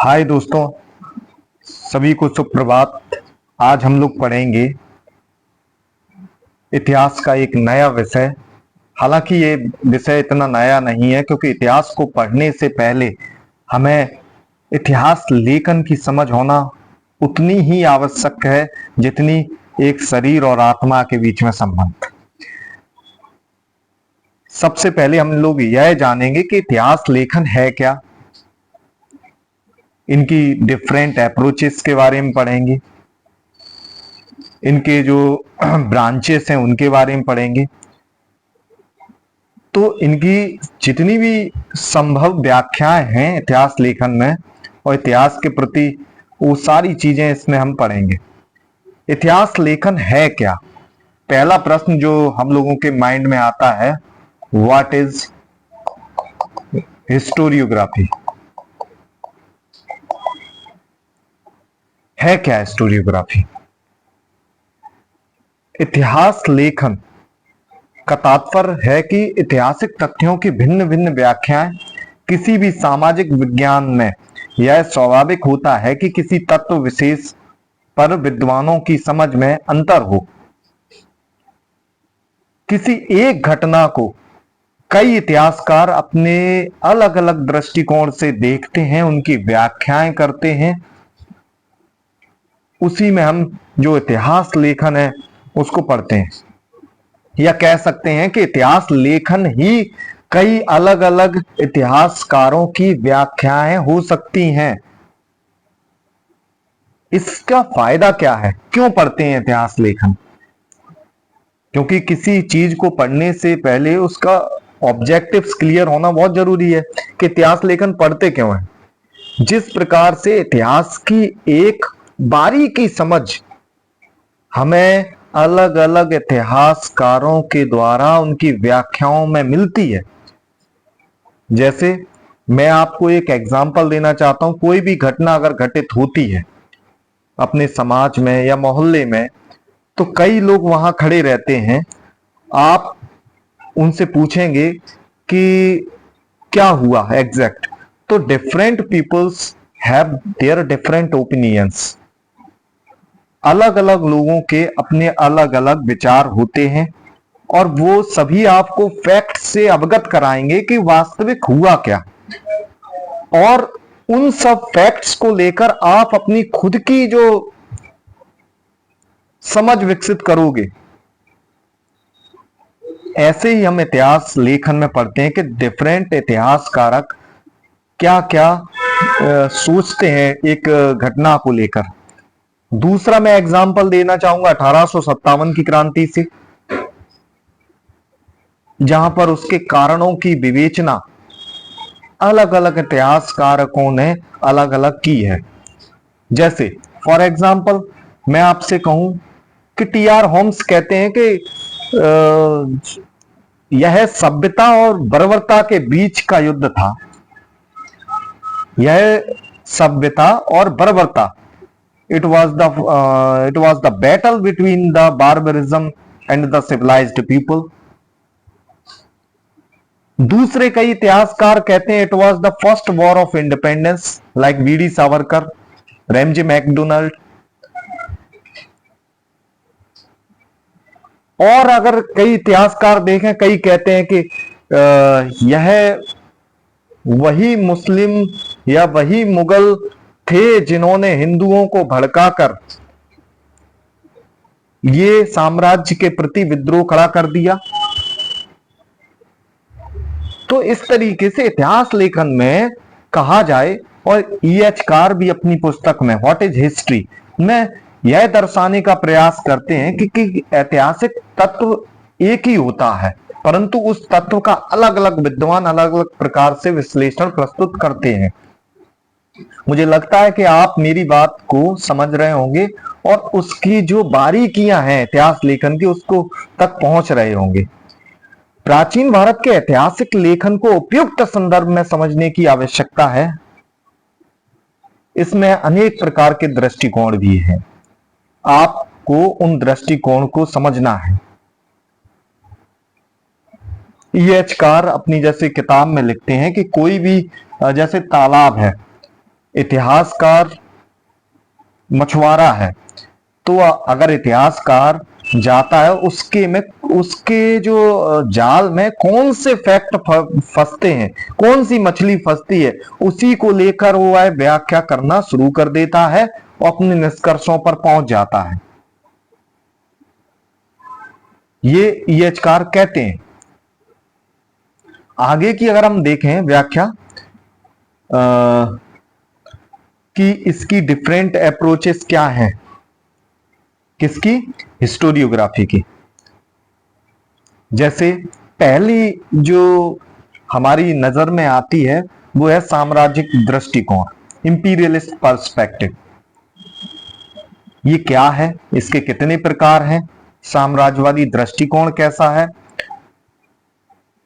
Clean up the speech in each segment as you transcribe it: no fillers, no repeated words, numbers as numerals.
हाय दोस्तों, सभी को सुप्रभात। आज हम लोग पढ़ेंगे इतिहास का एक नया विषय। हालांकि ये विषय इतना नया नहीं है, क्योंकि इतिहास को पढ़ने से पहले हमें इतिहास लेखन की समझ होना उतनी ही आवश्यक है जितनी एक शरीर और आत्मा के बीच में संबंध। सबसे पहले हम लोग यह जानेंगे कि इतिहास लेखन है क्या, इनकी डिफरेंट अप्रोचेस के बारे में पढ़ेंगे, इनके जो ब्रांचेस हैं उनके बारे में पढ़ेंगे। तो इनकी जितनी भी संभव व्याख्याएं हैं इतिहास लेखन में और इतिहास के प्रति, वो सारी चीजें इसमें हम पढ़ेंगे। इतिहास लेखन है क्या? पहला प्रश्न जो हम लोगों के माइंड में आता है, व्हाट इज हिस्टोरियोग्राफी? है क्या हिस्टोरियोग्राफी? इतिहास लेखन का तात्पर्य है कि ऐतिहासिक तथ्यों की भिन्न भिन्न व्याख्याएं। किसी भी सामाजिक विज्ञान में यह स्वाभाविक होता है कि किसी तत्व विशेष पर विद्वानों की समझ में अंतर हो। किसी एक घटना को कई इतिहासकार अपने अलग अलग दृष्टिकोण से देखते हैं, उनकी व्याख्याएं करते हैं। उसी में हम जो इतिहास लेखन है उसको पढ़ते हैं, या कह सकते हैं कि इतिहास लेखन ही कई अलग अलग इतिहासकारों की व्याख्याएं हो सकती हैं। इसका फायदा क्या है? क्यों पढ़ते हैं इतिहास लेखन? क्योंकि किसी चीज को पढ़ने से पहले उसका ऑब्जेक्टिव्स क्लियर होना बहुत जरूरी है कि इतिहास लेखन पढ़ते क्यों है। जिस प्रकार से इतिहास की एक बारीकी समझ हमें अलग अलग इतिहासकारों के द्वारा उनकी व्याख्याओं में मिलती है। जैसे मैं आपको एक एग्जांपल देना चाहता हूं। कोई भी घटना अगर घटित होती है अपने समाज में या मोहल्ले में, तो कई लोग वहां खड़े रहते हैं। आप उनसे पूछेंगे कि क्या हुआ एग्जैक्ट, तो different peoples have their different opinions. अलग अलग लोगों के अपने अलग अलग विचार होते हैं और वो सभी आपको फैक्ट से अवगत कराएंगे कि वास्तविक हुआ क्या, और उन सब फैक्ट्स को लेकर आप अपनी खुद की जो समझ विकसित करोगे। ऐसे ही हम इतिहास लेखन में पढ़ते हैं कि डिफरेंट इतिहासकारक क्या क्या सोचते हैं एक घटना को लेकर। दूसरा मैं एग्जांपल देना चाहूंगा 1857 की क्रांति से, जहां पर उसके कारणों की विवेचना अलग अलग इतिहासकारकों ने अलग अलग की है। जैसे फॉर एग्जांपल मैं आपसे कहूं कि टी.आर. होम्स कहते हैं कि यह सभ्यता और बर्बरता के बीच का युद्ध था। यह सभ्यता और बर्बरता, it was the battle between the barbarism and the civilized people. दूसरे कई इतिहासकार कहते हैं it was the first war of independence, like V D. Savarkar, Ramsay MacDonald. और अगर कई इतिहासकार देखें, कई कहते हैं कि यह वही मुस्लिम या वही मुगल थे जिन्होंने हिंदुओं को भड़काकर ये साम्राज्य के प्रति विद्रोह खड़ा कर दिया। तो इस तरीके से इतिहास लेखन में कहा जाए, और E.H. कार भी अपनी पुस्तक में व्हाट इज हिस्ट्री में यह दर्शाने का प्रयास करते हैं कि ऐतिहासिक तत्व एक ही होता है, परंतु उस तत्व का अलग अलग विद्वान अलग अलग प्रकार से विश्लेषण प्रस्तुत करते हैं। मुझे लगता है कि आप मेरी बात को समझ रहे होंगे और उसकी जो बारीकियां हैं इतिहास लेखन की, उसको तक पहुंच रहे होंगे। प्राचीन भारत के ऐतिहासिक लेखन को उपयुक्त संदर्भ में समझने की आवश्यकता है। इसमें अनेक प्रकार के दृष्टिकोण भी हैं, आपको उन दृष्टिकोण को समझना है। E.H. कार अपनी जैसे किताब में लिखते हैं कि कोई भी जैसे तालाब है, इतिहासकार मछुआरा है, तो अगर इतिहासकार जाता है उसके जो जाल में कौन से फैक्ट फंसते हैं, कौन सी मछली फंसती है, उसी को लेकर वो व्याख्या करना शुरू कर देता है और अपने निष्कर्षों पर पहुंच जाता है। ये ईएचकार कहते हैं। आगे की अगर हम देखें व्याख्या कि इसकी डिफरेंट अप्रोचेस क्या हैं, किसकी, हिस्टोरियोग्राफी की। जैसे पहली जो हमारी नजर में आती है वो है साम्राज्यिक दृष्टिकोण, इंपीरियलिस्ट पर्सपेक्टिव। ये क्या है, इसके कितने प्रकार हैं, साम्राज्यवादी दृष्टिकोण कैसा है,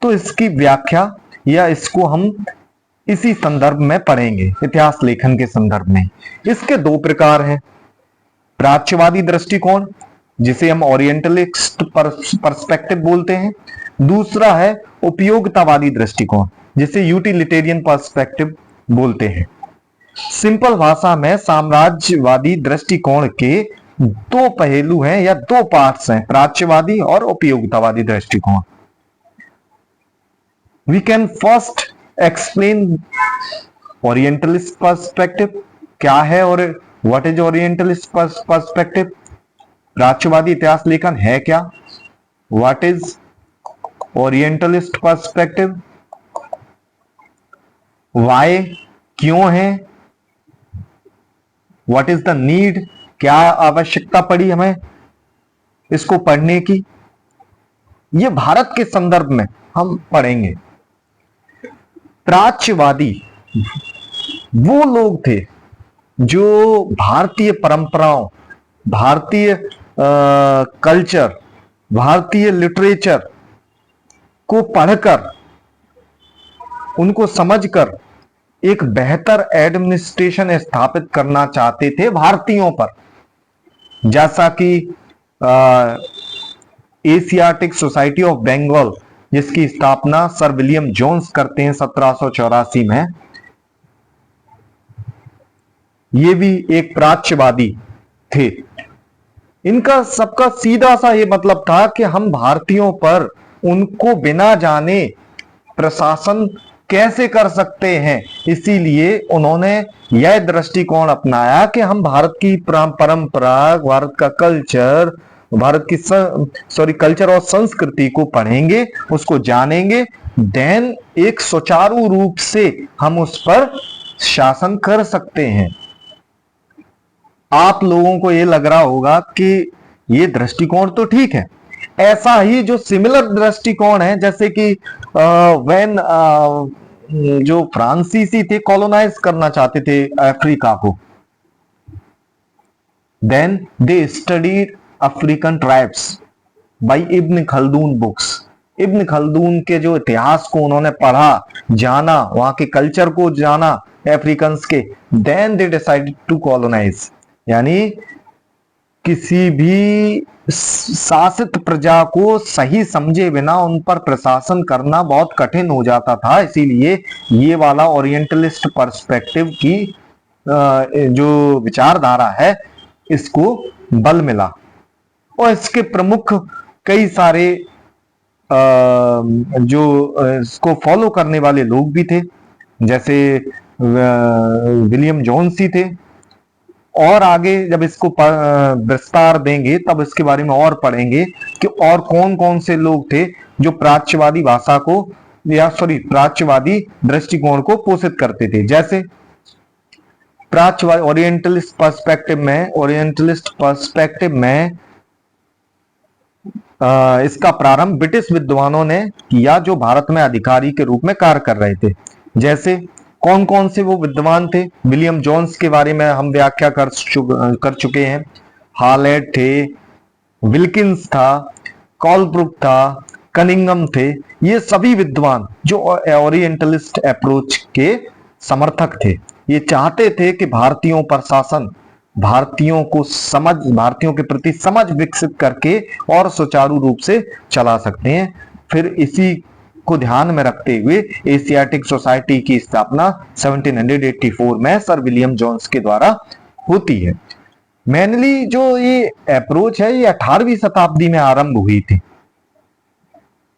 तो इसकी व्याख्या या इसको हम इसी संदर्भ में पढ़ेंगे, इतिहास लेखन के संदर्भ में। इसके दो प्रकार हैं, प्राच्यवादी दृष्टिकोण जिसे हम ओरिएंटलिस्ट पर्सपेक्टिव बोलते हैं, दूसरा है उपयोगितावादी दृष्टिकोण जिसे यूटिलिटेरियन पर्सपेक्टिव बोलते हैं। सिंपल भाषा में साम्राज्यवादी दृष्टिकोण के दो पहलू हैं या दो पार्ट्स हैं, प्राच्यवादी और उपयोगितावादी दृष्टिकोण। We can first explain orientalist perspective क्या है और व्हाट इज ओरिएंटलिस्ट पर्सपेक्टिव। प्राच्यवादी इतिहास लेखन है क्या, what is orientalist perspective, why क्यों है, व्हाट इज द नीड, क्या आवश्यकता पड़ी हमें इसको पढ़ने की, ये भारत के संदर्भ में हम पढ़ेंगे। प्राच्यवादी वो लोग थे जो भारतीय परंपराओं, भारतीय कल्चर, भारतीय लिटरेचर को पढ़कर, उनको समझकर एक बेहतर एडमिनिस्ट्रेशन स्थापित करना चाहते थे भारतीयों पर। जैसा कि एशियाटिक सोसाइटी ऑफ बंगाल जिसकी स्थापना सर विलियम जोन्स करते हैं 1784 में, ये भी एक प्राच्यवादी थे। इनका सबका सीधा सा ये मतलब था कि हम भारतीयों पर उनको बिना जाने प्रशासन कैसे कर सकते हैं, इसीलिए उन्होंने यह दृष्टिकोण अपनाया कि हम भारत की परंपरा, भारत का कल्चर, भारत की कल्चर और संस्कृति को पढ़ेंगे, उसको जानेंगे, देन एक सुचारू रूप से हम उस पर शासन कर सकते हैं। आप लोगों को ये लग रहा होगा कि ये दृष्टिकोण तो ठीक है, ऐसा ही जो सिमिलर दृष्टिकोण है, जैसे कि व्हेन जो फ्रांसीसी थे कॉलोनाइज करना चाहते थे अफ्रीका को, then they studied African tribes by Ibn Khaldun books. Ibn Khaldun के जो इतिहास को उन्होंने पढ़ा, जाना, वहां के कल्चर को जाना अफ्रीकन्स के, then they decided to colonise. यानी किसी भी शासित प्रजा को सही समझे बिना उन पर प्रशासन करना बहुत कठिन हो जाता था, इसीलिए ये वाला ओरिएंटलिस्ट पर्सपेक्टिव की जो विचारधारा है इसको बल मिला। और इसके प्रमुख कई सारे जो इसको फॉलो करने वाले लोग भी थे, जैसे विलियम जोन्स ही थे। और आगे जब इसको विस्तार देंगे तब इसके बारे में और पढ़ेंगे कि और कौन कौन से लोग थे जो प्राच्यवादी भाषा को प्राच्यवादी दृष्टिकोण को पोषित करते थे। जैसे प्राच्यवादी ओरिएंटलिस्ट पर्सपेक्टिव में इसका प्रारंभ ब्रिटिश विद्वानों ने किया जो भारत में अधिकारी के रूप में कार्य कर रहे थे। जैसे कौन कौन से वो विद्वान थे, विलियम जोन्स के बारे में हम व्याख्या कर चुके हैं, हालेट थे, विल्किंस था, कॉलब्रुक था, कनिंगम थे। ये सभी विद्वान जो ओरिएंटलिस्ट अप्रोच के समर्थक थे, ये चाहते थे कि भारतीयों पर शासन, भारतीयों को समझ, भारतीयों के प्रति समझ विकसित करके और सुचारू रूप से चला सकते हैं। फिर इसी को ध्यान में रखते हुए एशियाटिक सोसाइटी की स्थापना 1784 में सर विलियम जोन्स के द्वारा होती है। मेनली जो ये अप्रोच है ये 18वीं शताब्दी में आरंभ हुई थी।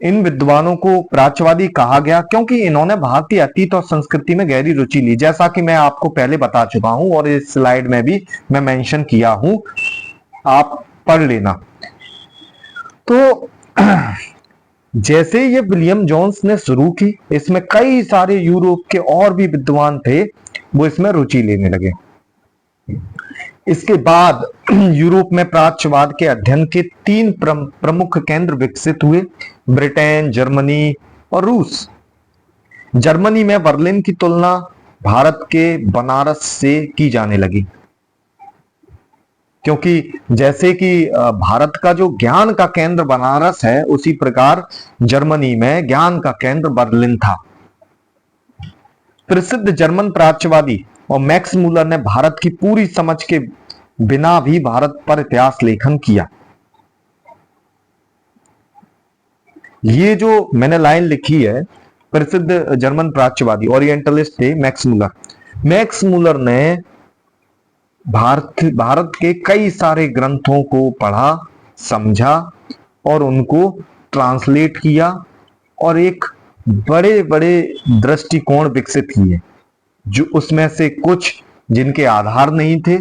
इन विद्वानों को प्राच्यवादी कहा गया क्योंकि इन्होंने भारतीय अतीत और संस्कृति में गहरी रुचि ली, जैसा कि मैं आपको पहले बता चुका हूं और इस स्लाइड में भी मैं मेंशन किया हूं, आप पढ़ लेना। तो जैसे ये विलियम जोन्स ने शुरू की, इसमें कई सारे यूरोप के और भी विद्वान थे, वो इसमें रुचि लेने लगे। इसके बाद यूरोप में प्राच्यवाद के अध्ययन के 3 प्रमुख केंद्र विकसित हुए, ब्रिटेन, जर्मनी और रूस। जर्मनी में बर्लिन की तुलना भारत के बनारस से की जाने लगी, क्योंकि जैसे कि भारत का जो ज्ञान का केंद्र बनारस है, उसी प्रकार जर्मनी में ज्ञान का केंद्र बर्लिन था। प्रसिद्ध जर्मन प्राच्यवादी और मैक्स मूलर ने भारत की पूरी समझ के बिना भी भारत पर इतिहास लेखन किया। ये जो मैंने लाइन लिखी है, प्रसिद्ध जर्मन प्राच्यवादी ओरिएंटलिस्ट थे मैक्स मूलर। मैक्स मूलर ने भारत के कई सारे ग्रंथों को पढ़ा, समझा और उनको ट्रांसलेट किया और एक बड़े बड़े दृष्टिकोण विकसित किए, जो उसमें से कुछ जिनके आधार नहीं थे,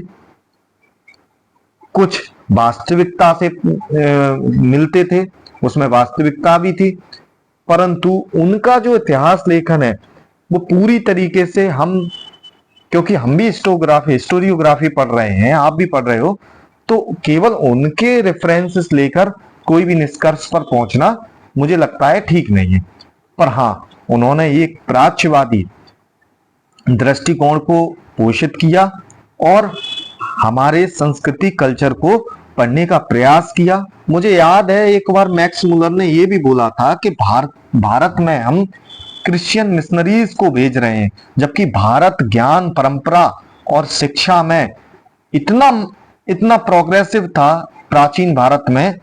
कुछ वास्तविकता से मिलते थे, उसमें वास्तविकता भी थी, परंतु उनका जो इतिहास लेखन है वो पूरी तरीके से क्योंकि हम भी हिस्टोरियोग्राफी पढ़ रहे हैं, आप भी पढ़ रहे हो, तो केवल उनके रेफरेंसेस लेकर कोई भी निष्कर्ष पर पहुंचना मुझे लगता है ठीक नहीं है। पर हाँ, उन्होंने एक प्राच्यवादी दृष्टिकोण को पोषित किया और हमारे संस्कृति कल्चर को पढ़ने का प्रयास किया। मुझे याद है एक बार मैक्स मूलर ने यह भी बोला था कि भारत में हम क्रिश्चियन मिशनरीज को भेज रहे हैं, जबकि भारत ज्ञान, परंपरा और शिक्षा में इतना प्रोग्रेसिव था प्राचीन भारत में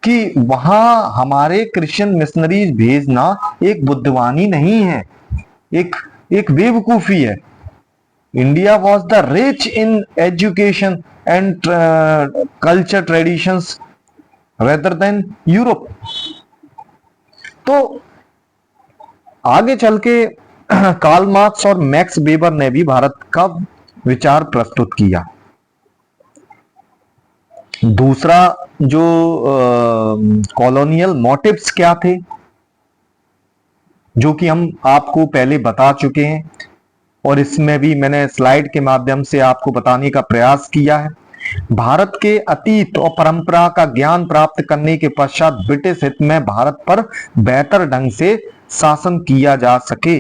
कि वहां हमारे क्रिश्चियन मिशनरीज भेजना एक बुद्धिमानी नहीं है, एक बेवकूफी है। India was the rich in education and culture traditions rather than Europe. तो आगे चल के कार्ल मार्क्स और मैक्स वेबर ने भी भारत का विचार प्रस्तुत किया। दूसरा जो कॉलोनियल मोटिव्स क्या थे, जो कि हम आपको पहले बता चुके हैं और इसमें भी मैंने स्लाइड के माध्यम से आपको बताने का प्रयास किया है। भारत के अतीत और परंपरा का ज्ञान प्राप्त करने के पश्चात ब्रिटिश हित में भारत पर बेहतर ढंग से शासन किया जा सके।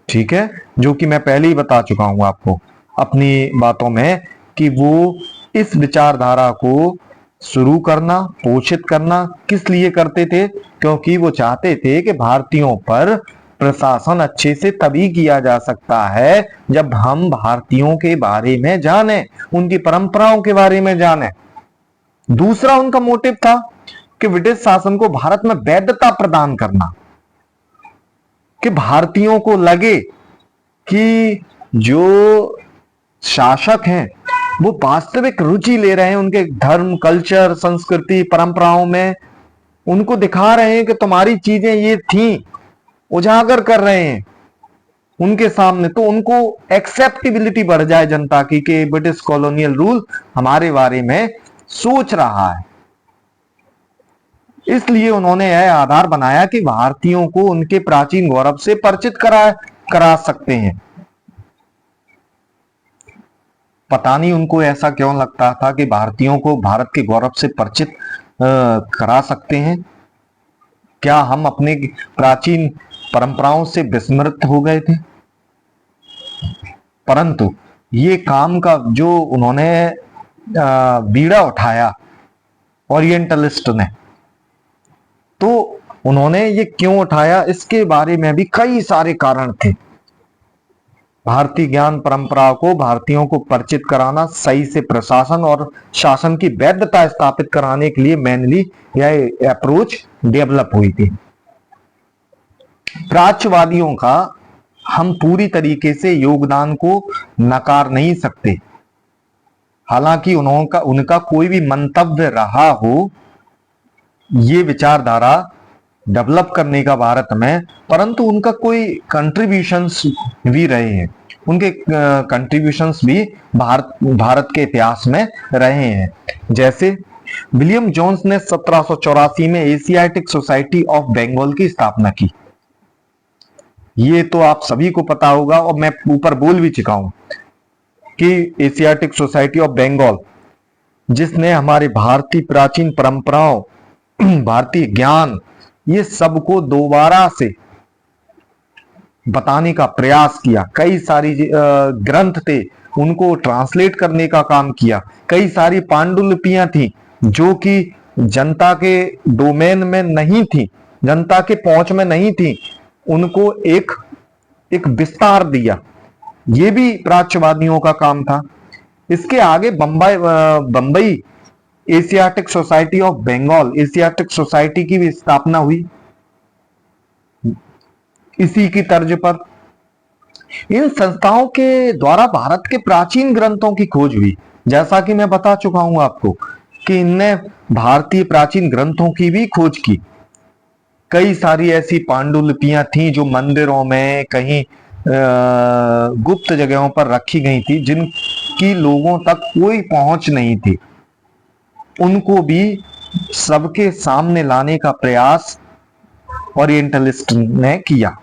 ठीक है, जो कि मैं पहले ही बता चुका हूं आपको अपनी बातों में कि वो इस विचारधारा को शुरू करना, पोषित करना किस लिए करते थे, क्योंकि वो चाहते थे कि भारतीयों पर प्रशासन अच्छे से तभी किया जा सकता है जब हम भारतीयों के बारे में जाने, उनकी परंपराओं के बारे में जाने। दूसरा उनका मोटिव था कि ब्रिटिश शासन को भारत में वैधता प्रदान करना, कि भारतीयों को लगे कि जो शासक हैं वो वास्तविक रुचि ले रहे हैं उनके धर्म, कल्चर, संस्कृति, परंपराओं में, उनको दिखा रहे हैं कि तुम्हारी चीजें ये थी, उजागर कर रहे हैं उनके सामने, तो उनको एक्सेप्टेबिलिटी बढ़ जाए जनता की कि ब्रिटिश कॉलोनियल रूल हमारे बारे में सोच रहा है। इसलिए उन्होंने यह आधार बनाया कि भारतीयों को उनके प्राचीन गौरव से परिचित करा सकते हैं। पता नहीं उनको ऐसा क्यों लगता था कि भारतीयों को भारत के गौरव से परिचित करा सकते हैं। क्या हम अपने प्राचीन परंपराओं से विस्मृत हो गए थे? परंतु ये काम का जो उन्होंने बीड़ा उठाया ओरिएंटलिस्ट ने, तो उन्होंने ये क्यों उठाया, इसके बारे में भी कई सारे कारण थे। भारतीय ज्ञान परंपरा को भारतीयों को परिचित कराना, सही से प्रशासन और शासन की वैधता स्थापित कराने के लिए मेनली यह अप्रोच डेवलप हुई थी। प्राच्यवादियों का हम पूरी तरीके से योगदान को नकार नहीं सकते, हालांकि उनका कोई भी मंतव्य रहा हो ये विचारधारा डेवलप करने का भारत में, परंतु उनका कोई कंट्रीब्यूशंस भी रहे हैं, उनके कंट्रीब्यूशंस भी भारत के इतिहास में रहे हैं। जैसे विलियम जोन्स ने 1784 में एशियाटिक सोसाइटी ऑफ बंगाल की स्थापना की। ये तो आप सभी को पता होगा और मैं ऊपर बोल भी चुका हूं कि एशियाटिक सोसाइटी ऑफ बंगाल, जिसने हमारे भारतीय प्राचीन परंपराओं, भारतीय ज्ञान, ये सबको दोबारा से बताने का प्रयास किया। कई सारी ग्रंथ थे उनको ट्रांसलेट करने का काम किया। कई सारी पांडुलिपियां थी जो कि जनता के डोमेन में नहीं थी, जनता के पहुंच में नहीं थी, उनको एक विस्तार दिया। ये भी प्राच्यवादियों का काम था। इसके आगे Bambai Asiatic Society of Bengal, Asiatic Society की भी स्थापना हुई इसी की तर्ज पर। इन संस्थाओं के द्वारा भारत के प्राचीन ग्रंथों की खोज हुई। जैसा कि मैं बता चुका हूं आपको कि इनने भारतीय प्राचीन ग्रंथों की भी खोज की। कई सारी ऐसी पांडुलिपियां थी जो मंदिरों में, कहीं गुप्त जगहों पर रखी गई थी, जिनकी लोगों तक कोई पहुंच नहीं थी। उनको भी सबके सामने लाने का प्रयास ओरिएंटलिस्ट ने किया।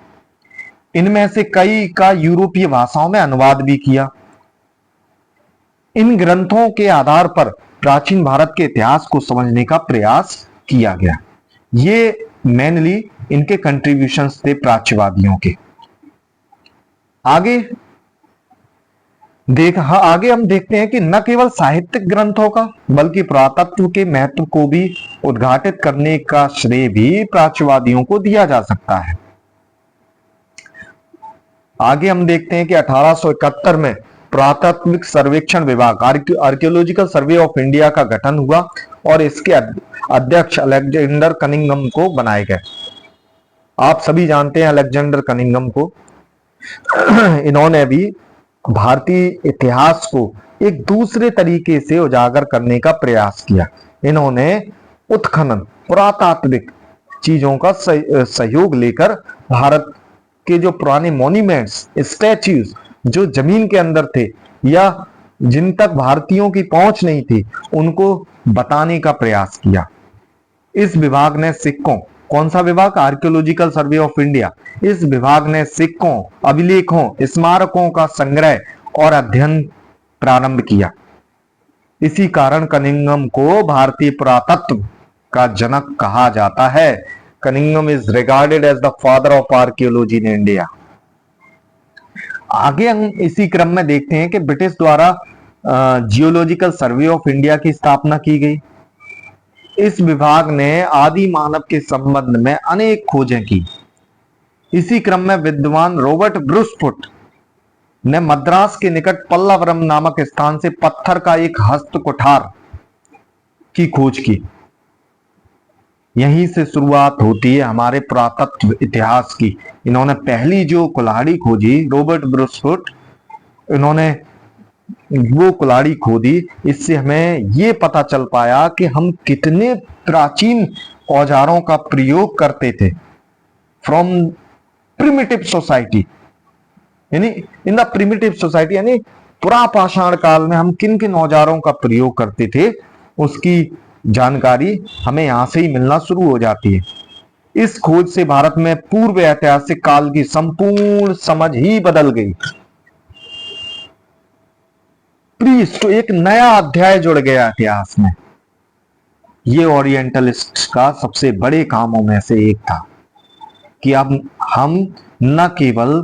इनमें से कई का यूरोपीय भाषाओं में अनुवाद भी किया। इन ग्रंथों के आधार पर प्राचीन भारत के इतिहास को समझने का प्रयास किया गया। ये मेनली इनके कंट्रीब्यूशंस थे प्राच्यवादियों के। आगे हम देखते हैं कि न केवल साहित्यिक ग्रंथों का बल्कि पुरातत्व के महत्व को भी उद्घाटित करने का श्रेय भी प्राच्यवादियों को दिया जा सकता है। आगे हम देखते हैं कि 1871 में पुरातात्विक सर्वेक्षण विभाग, आर्कियोलॉजिकल सर्वे ऑफ इंडिया का गठन हुआ और इसके अध्यक्ष अलेक्जेंडर कनिंघम को बनाए गए। आप सभी जानते हैं अलेक्जेंडर कनिंघम को। इन्होंने भी भारतीय इतिहास को एक दूसरे तरीके से उजागर करने का प्रयास किया। इन्होंने उत्खनन, पुरातात्विक चीजों का सहयोग लेकर भारत के जो पुराने मॉन्यूमेंट्स, स्टैच्यूज जो जमीन के अंदर थे या जिन तक भारतीयों की पहुंच नहीं थी, उनको बताने का प्रयास किया। इस विभाग ने सिक्कों, कौन सा विभाग? Archaeological survey of India. इस विभाग ने सिक्कों, अभिलेखों, स्मारकों का संग्रह और अध्ययन प्रारंभ किया। इसी कारण कनिंघम को भारतीय पुरातत्व का जनक कहा जाता है। Cunningham is regarded as the father of archaeology in India. आगे हम इसी क्रम में देखते हैं कि ब्रिटिश द्वारा जियोलॉजिकल सर्वे ऑफ इंडिया की स्थापना की गई। इस विभाग ने आदि मानव के संबंध में अनेक खोजें की। इसी क्रम में विद्वान रॉबर्ट ब्रूसफुट ने मद्रास के निकट पल्लवरम नामक स्थान से पत्थर का एक हस्त कुठार की खोज की। यहीं से शुरुआत होती है हमारे पुरातत्व इतिहास की। इन्होंने पहली जो कुल्हाड़ी खोजी, रॉबर्ट ब्रूसफुट, इन्होंने वो कुल्हाड़ी खोदी। इससे हमें ये पता चल पाया कि हम कितने प्राचीन औजारों का प्रयोग करते थे फ्रॉम प्रिमिटिव सोसाइटी, यानी इन द प्रिमिटिव सोसाइटी, यानी पुरापाषाण काल में हम किन किन औजारों का प्रयोग करते थे, उसकी जानकारी हमें यहां से ही मिलना शुरू हो जाती है। इस खोज से भारत में पूर्व ऐतिहासिक काल की संपूर्ण समझ ही बदल गई। तो एक नया अध्याय जुड़ गया इतिहास में। ये ओरिएंटलिस्ट का सबसे बड़े कामों में से एक था कि अब हम न केवल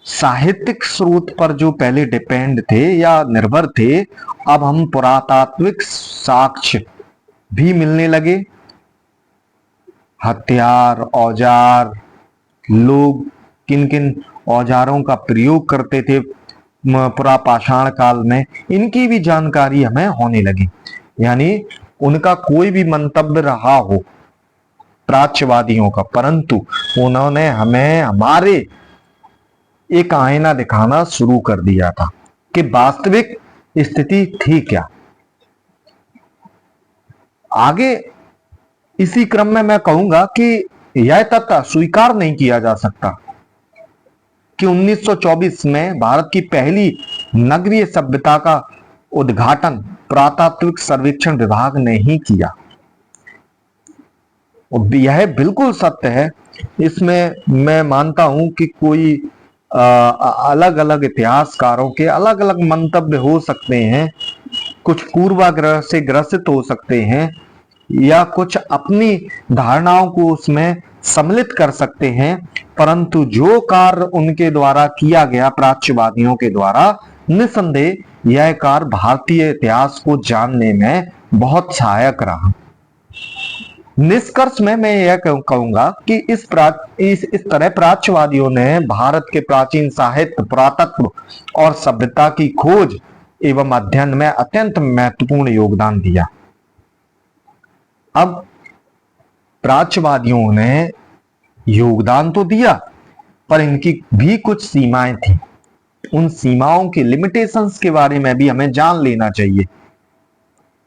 साहित्यिक स्रोत पर जो पहले डिपेंड थे या निर्भर थे, अब हम पुरातात्विक साक्ष्य भी मिलने लगे। हथियार, औजार, लोग किन किन औजारों का प्रयोग करते थे पुरापाषाण काल में, इनकी भी जानकारी हमें होने लगी। यानी उनका कोई भी मंतव्य रहा हो प्राच्यवादियों का, परंतु उन्होंने हमें हमारे एक आईना दिखाना शुरू कर दिया था कि वास्तविक स्थिति थी क्या। आगे इसी क्रम में मैं कहूंगा कि यह तथ्य स्वीकार नहीं किया जा सकता कि 1924 में भारत की पहली नगरीय सभ्यता का उद्घाटन पुरातात्विक सर्वेक्षण विभाग ने ही किया। यह बिल्कुल सत्य है। इसमें मैं मानता हूं कि कोई अलग अलग इतिहासकारों के अलग अलग मंतव्य हो सकते हैं, कुछ पूर्वाग्रह से ग्रसित हो सकते हैं या कुछ अपनी धारणाओं को उसमें सम्मिलित कर सकते हैं, परंतु जो कार्य उनके द्वारा किया गया प्राच्यवादियों के द्वारा, निसंदेह यह कार्य भारतीय इतिहास को जानने में बहुत सहायक रहा। निष्कर्ष में मैं यह कहूंगा कि इस तरह प्राच्यवादियों ने भारत के प्राचीन साहित्य, पुरातत्व और सभ्यता की खोज एवं अध्ययन में अत्यंत महत्वपूर्ण योगदान दिया। अब प्राच्यवादियों ने योगदान तो दिया, पर इनकी भी कुछ सीमाएं थी। उन सीमाओं की लिमिटेशंस के बारे में भी हमें जान लेना चाहिए।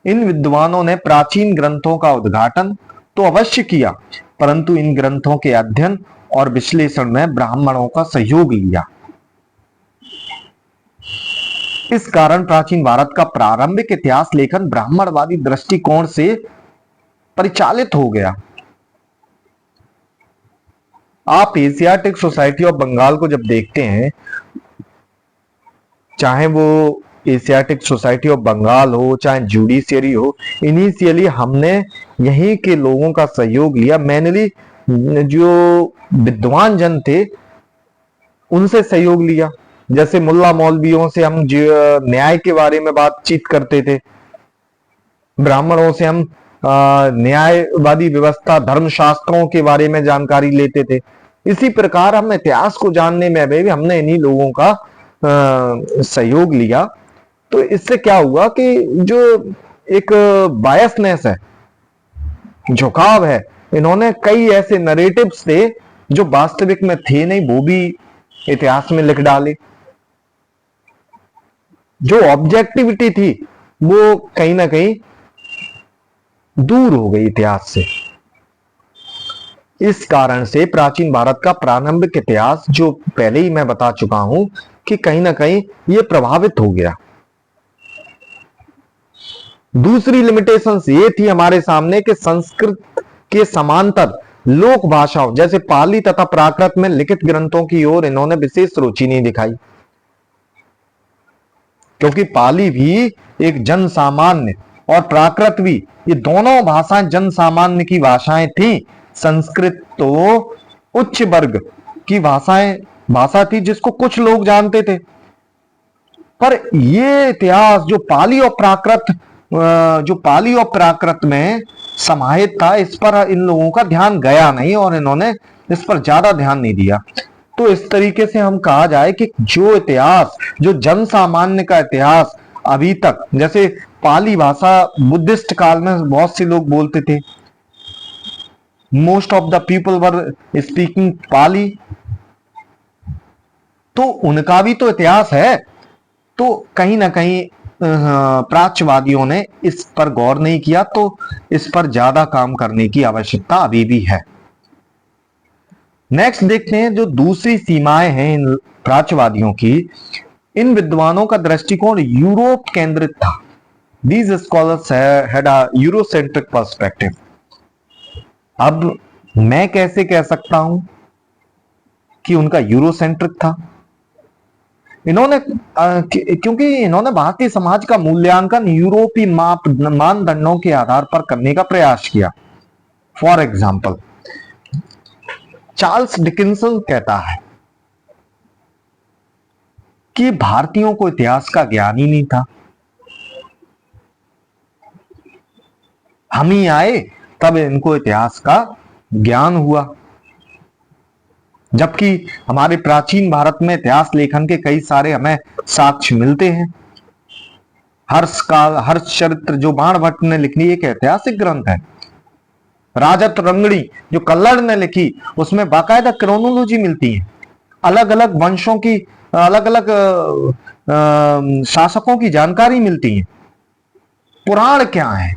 इन विद्वानों ने प्राचीन ग्रंथों का उद्घाटन तो अवश्य किया, परंतु इन ग्रंथों के अध्ययन और विश्लेषण में ब्राह्मणों का सहयोग लिया। इस कारण प्राचीन भारत का प्रारंभिक इतिहास लेखन ब्राह्मणवादी दृष्टिकोण से परिचालित हो गया। आप एशियाटिक सोसाइटी ऑफ बंगाल को जब देखते हैं, चाहे वो एशियाटिक सोसाइटी ऑफ बंगाल हो, चाहे जुडिशियरी हो, इनिशियली हमने यहीं के लोगों का सहयोग लिया। मेनली जो विद्वान जन थे उनसे सहयोग लिया। जैसे मुल्ला मौलवियों से हम न्याय के बारे में बातचीत करते थे, ब्राह्मणों से हम न्यायवादी व्यवस्था, धर्मशास्त्रों के बारे में जानकारी लेते थे। इसी प्रकार हम इतिहास को जानने में भी हमने इन्हीं लोगों का सहयोग लिया। तो इससे क्या हुआ कि जो एक बायसनेस है, झुकाव है, इन्होंने कई ऐसे नरेटिव्स थे जो वास्तविक में थे नहीं, वो भी इतिहास में लिख डाले। जो ऑब्जेक्टिविटी थी वो कहीं ना कहीं दूर हो गई इतिहास से। इस कारण से प्राचीन भारत का प्रारंभिक इतिहास, जो पहले ही मैं बता चुका हूं कि कहीं ना कहीं ये प्रभावित हो गया। दूसरी लिमिटेशंस ये थी हमारे सामने कि संस्कृत के समांतर लोक भाषाओं जैसे पाली तथा प्राकृत में लिखित ग्रंथों की ओर इन्होंने विशेष रुचि नहीं दिखाई, क्योंकि पाली भी एक जन सामान्य और प्राकृत भी, ये दोनों भाषाएं जन सामान्य की भाषाएं थी। संस्कृत तो उच्च वर्ग की भाषा थी जिसको कुछ लोग जानते थे। पर ये इतिहास जो पाली और प्राकृत में समाहित था, इस पर इन लोगों का ध्यान गया नहीं और इन्होंने इस पर ज्यादा ध्यान नहीं दिया। तो इस तरीके से हम कहा जाए कि जो इतिहास, जो जन सामान्य का इतिहास अभी तक, जैसे पाली भाषा बुद्धिस्ट काल में बहुत से लोग बोलते थे, most of the people were speaking Pali, तो उनका भी तो इतिहास है। तो कहीं ना कहीं प्राच्यवादियों ने इस पर गौर नहीं किया, तो इस पर ज्यादा काम करने की आवश्यकता अभी भी है। नेक्स्ट देखते हैं जो दूसरी सीमाएं हैं इन प्राच्यवादियों की। इन विद्वानों का दृष्टिकोण यूरोप केंद्रित था। These scholars had a Eurocentric perspective. अब मैं कैसे कह सकता हूं कि उनका यूरोसेंट्रिक था? इन्होंने क्योंकि इन्होंने भारतीय समाज का मूल्यांकन यूरोपीय मानदंडों के आधार पर करने का प्रयास किया। फॉर एग्जाम्पल, चार्ल्स डिकिंसन कहता है कि भारतीयों को इतिहास का ज्ञान ही नहीं था, हम ही आए तब इनको इतिहास का ज्ञान हुआ। जबकि हमारे प्राचीन भारत में इतिहास लेखन के कई सारे हमें साक्ष्य मिलते हैं। हर्ष चरित्र जो बाणभट्ट ने लिखी, एक ऐतिहासिक ग्रंथ है। राजत रंगड़ी जो कल्लड़ ने लिखी, उसमें बाकायदा क्रोनोलॉजी मिलती है, अलग अलग वंशों की, अलग अलग शासकों की जानकारी मिलती है। पुराण क्या है?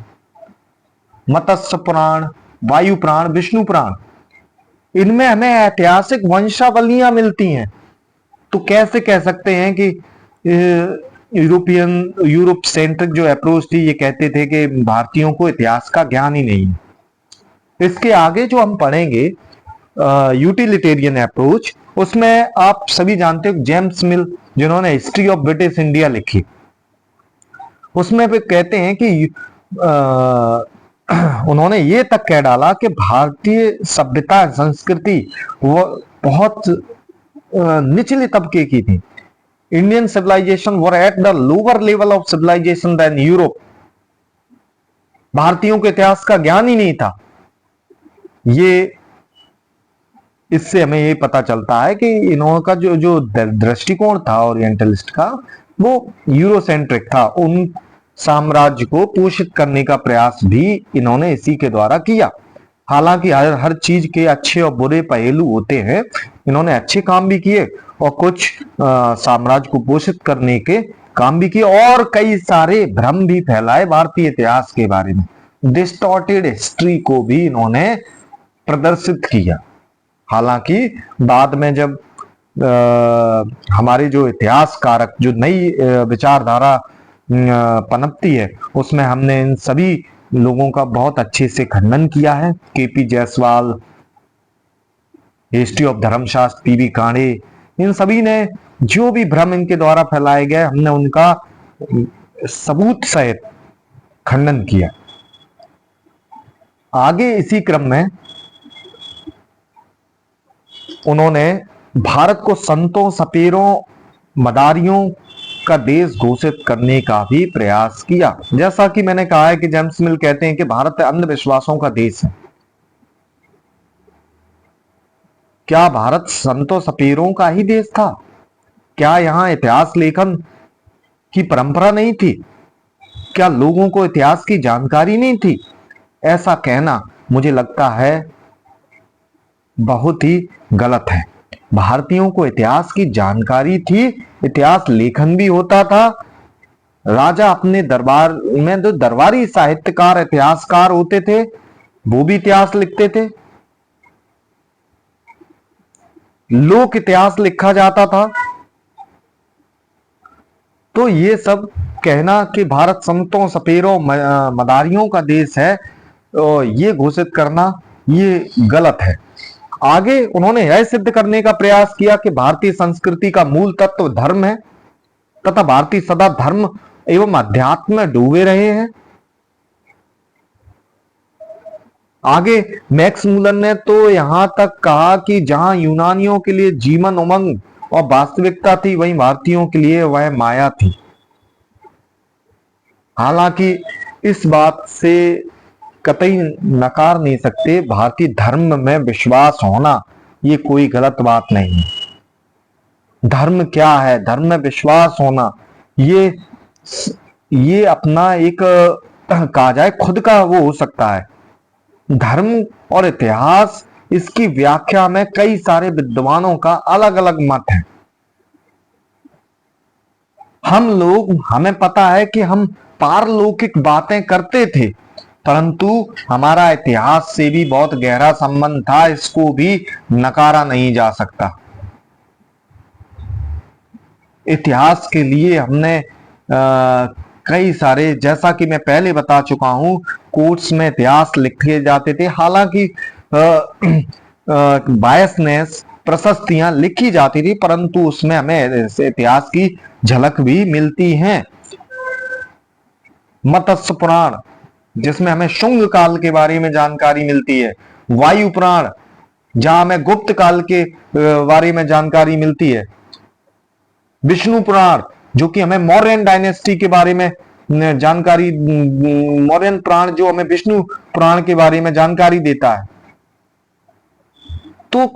मत्स्य पुराण, वायु पुराण, विष्णु पुराण, इनमें हमें ऐतिहासिक वंशावलियां मिलती हैं। तो कैसे कह सकते हैं कि यूरोप सेंट्रिक जो अप्रोच थी, ये कहते थे कि भारतीयों को इतिहास का ज्ञान ही नहीं है। इसके आगे जो हम पढ़ेंगे यूटिलिटेरियन अप्रोच, उसमें आप सभी जानते हो जेम्स मिल, जिन्होंने हिस्ट्री ऑफ ब्रिटिश इंडिया लिखी, उसमें भी कहते हैं कि उन्होंने ये तक कह डाला कि भारतीय सभ्यता संस्कृति वो बहुत निचले तबके की थी। Indian civilisation were at the lower level of civilisation than Europe. भारतीयों के इतिहास का ज्ञान ही नहीं था। ये इससे हमें ये पता चलता है कि इन्हों का जो जो दृष्टिकोण था ओरिएंटलिस्ट का, वो यूरोसेंट्रिक था। उन साम्राज्य को पोषित करने का प्रयास भी इन्होंने इसी के द्वारा किया। हालांकि हर चीज के अच्छे और बुरे पहलू होते हैं। इन्होंने अच्छे काम भी किए और कुछ साम्राज्य को पोषित करने के काम भी किए, और कई सारे भ्रम भी फैलाए भारतीय इतिहास के बारे में। डिस्टॉर्टेड हिस्ट्री को भी इन्होंने प्रदर्शित किया। हालांकि बाद में जब हमारे जो इतिहासकारक, जो नई विचारधारा पनपती है, उसमें हमने इन सभी लोगों का बहुत अच्छे से खंडन किया है। केपी जायसवाल, हिस्ट्री ऑफ धर्मशास्त्र पीवी कांडे, इन सभी ने जो भी भ्रम इनके द्वारा फैलाए गए, हमने उनका सबूत सहित खंडन किया। आगे इसी क्रम में उन्होंने भारत को संतों, सपेरों, मदारियों का देश घोषित करने का भी प्रयास किया। जैसा कि मैंने कहा है कि जेम्स मिल कहते हैं कि भारत अंधविश्वासों का देश है। क्या भारत संतों सपेरों का ही देश था? क्या यहां इतिहास लेखन की परंपरा नहीं थी? क्या लोगों को इतिहास की जानकारी नहीं थी? ऐसा कहना मुझे लगता है बहुत ही गलत है। भारतीयों को इतिहास की जानकारी थी, इतिहास लेखन भी होता था। राजा अपने दरबार में जो दरबारी साहित्यकार, इतिहासकार होते थे, वो भी इतिहास लिखते थे। लोक इतिहास लिखा जाता था। तो ये सब कहना कि भारत संतों, सपेरों, मदारियों का देश है, ये घोषित करना ये गलत है। आगे उन्होंने यह सिद्ध करने का प्रयास किया कि भारतीय संस्कृति का मूल तत्व धर्म है तथा भारतीय सदा धर्म एवं अध्यात्म में डूबे रहे हैं। आगे मैक्स मूलर ने तो यहां तक कहा कि जहां यूनानियों के लिए जीवन, उमंग और वास्तविकता थी, वहीं भारतीयों के लिए वह माया थी। हालांकि इस बात से कतई नकार नहीं सकते, भारतीय धर्म में विश्वास होना ये कोई गलत बात नहीं है। धर्म क्या है? धर्म में विश्वास होना ये अपना एक कहा जाए खुद का वो हो सकता है। धर्म और इतिहास, इसकी व्याख्या में कई सारे विद्वानों का अलग अलग मत है। हमें पता है कि हम पारलौकिक बातें करते थे, परंतु हमारा इतिहास से भी बहुत गहरा संबंध था, इसको भी नकारा नहीं जा सकता। इतिहास के लिए हमने कई सारे, जैसा कि मैं पहले बता चुका हूं, कोर्ट्स में इतिहास लिखे जाते थे। हालांकि बायसनेस, प्रशस्तियां लिखी जाती थी, परंतु उसमें हमें इतिहास की झलक भी मिलती है। मत्स्य पुराण, जिसमें हमें शुंग काल के बारे में जानकारी मिलती है। वायु पुराण, जहां हमें गुप्त काल के बारे में जानकारी मिलती है। विष्णु पुराण, जो कि हमें मौर्यन डायनेस्टी के बारे में जानकारी, मौर्यन पुराण जो हमें विष्णु पुराण के बारे में जानकारी देता है। तो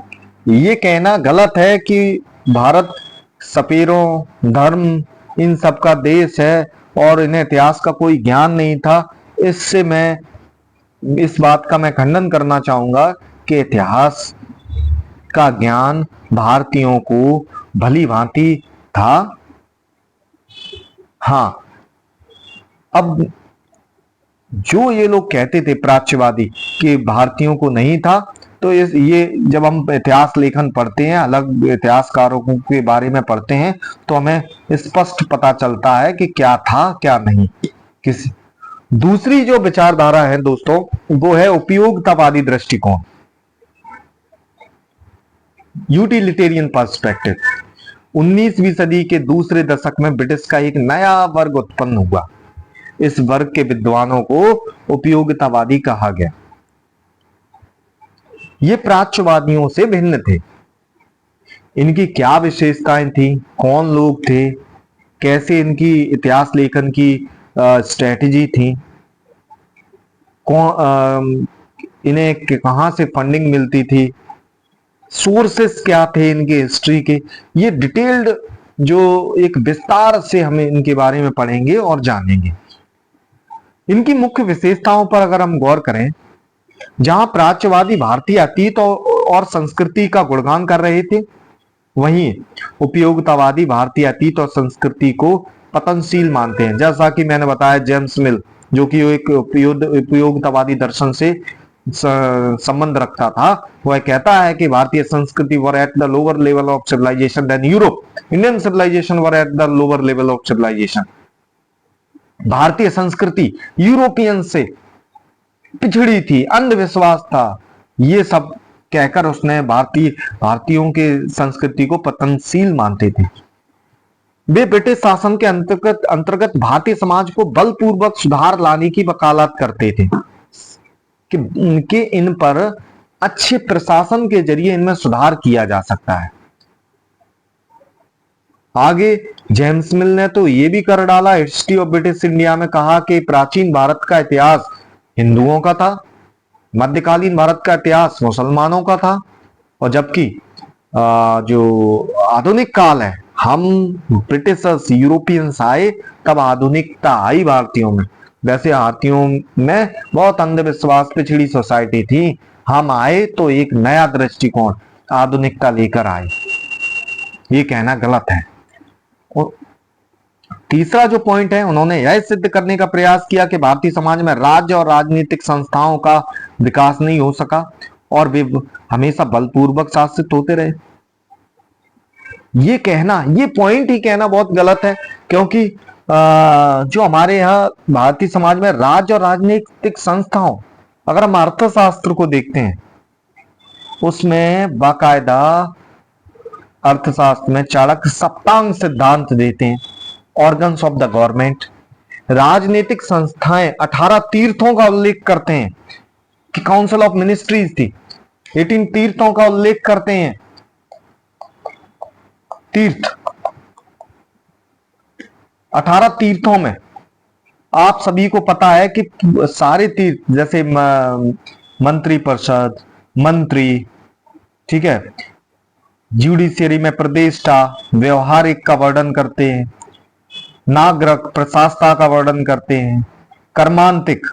ये कहना गलत है कि भारत सपेरों, धर्म, इन सब का देश है और इन्हें इतिहास का कोई ज्ञान नहीं था। इससे मैं इस बात का मैं खंडन करना चाहूंगा कि इतिहास का ज्ञान भारतीयों को भली भांति था। हाँ, अब जो ये लोग कहते थे प्राच्यवादी कि भारतीयों को नहीं था, तो ये जब हम इतिहास लेखन पढ़ते हैं, अलग इतिहासकारों के बारे में पढ़ते हैं, तो हमें स्पष्ट पता चलता है कि क्या था क्या नहीं। किस दूसरी जो विचारधारा है दोस्तों, वो है उपयोगितावादी दृष्टिकोण, यूटिलिटेरियन पर्सपेक्टिव। 19वीं सदी के दूसरे दशक में ब्रिटिश का एक नया वर्ग उत्पन्न हुआ। इस वर्ग के विद्वानों को उपयोगितावादी कहा गया। ये प्राच्यवादियों से भिन्न थे। इनकी क्या विशेषताएं थी, कौन लोग थे, कैसे इनकी इतिहास लेखन की स्ट्रेटेजी थी, कौन इन्हें कहां से फंडिंग मिलती थी, सोर्सेस क्या थे इनके हिस्ट्री के, ये डिटेल्ड जो एक विस्तार से हमें इनके बारे में पढ़ेंगे और जानेंगे। इनकी मुख्य विशेषताओं पर अगर हम गौर करें, जहां प्राच्यवादी भारतीय अतीत और संस्कृति का गुणगान कर रहे थे, वहीं उपयोगितावादी भारतीय अतीत और संस्कृति को पतनशील मानते हैं। जैसा कि मैंने बताया, जेम्स मिल जो कि एक उपयोगितावादी दर्शन से संबंध रखता था, वह कहता है कि भारतीय संस्कृति were at the lower level of civilisation than Europe, Indian civilisation were at the lower level of civilisation. भारतीय संस्कृति यूरोपियन से पिछड़ी थी, अंधविश्वास था, ये सब कहकर उसने भारतीयों के संस्कृति को पतनशील मानते थे। वे ब्रिटिश शासन के अंतर्गत भारतीय समाज को बलपूर्वक सुधार लाने की वकालत करते थे कि इन पर अच्छे प्रशासन के जरिए इनमें सुधार किया जा सकता है। आगे जेम्स मिल ने तो ये भी कर डाला हिस्ट्री ऑफ ब्रिटिश इंडिया में, कहा कि प्राचीन भारत का इतिहास हिंदुओं का था, मध्यकालीन भारत का इतिहास मुसलमानों का था, और जबकि जो आधुनिक काल है, हम ब्रिटिशर्स यूरोपियंस आए तब आधुनिकता आई भारतीयों में। वैसे भारतीयों में बहुत अंधविश्वास, पिछड़ी सोसाइटी थी, हम आए तो एक नया दृष्टिकोण, आधुनिकता लेकर आए। ये कहना गलत है। और तीसरा जो पॉइंट है, उन्होंने यह सिद्ध करने का प्रयास किया कि भारतीय समाज में राज्य और राजनीतिक संस्थाओं का विकास नहीं हो सका और वे हमेशा बलपूर्वक शासित होते रहे। ये कहना, ये पॉइंट ही कहना बहुत गलत है, क्योंकि जो हमारे यहाँ भारतीय समाज में राज्य और राजनीतिक संस्थाओं, अगर हम अर्थशास्त्र को देखते हैं, उसमें बाकायदा अर्थशास्त्र में चाणक्य सप्तांग सिद्धांत देते हैं, ऑर्गन्स ऑफ द गवर्नमेंट। राजनीतिक संस्थाएं 18 तीर्थों का उल्लेख करते हैं कि काउंसिल ऑफ मिनिस्ट्रीज थी, 18 तीर्थों का उल्लेख करते हैं। तीर्थ 18 तीर्थों में आप सभी को पता है कि सारे तीर्थ, जैसे मंत्री परिषद, मंत्री, ठीक है, जुडिशियरी में प्रदेष्टा, व्यवहारिक का वर्णन करते हैं, नागरिक प्रशासता का वर्णन करते हैं, कर्मांतिक,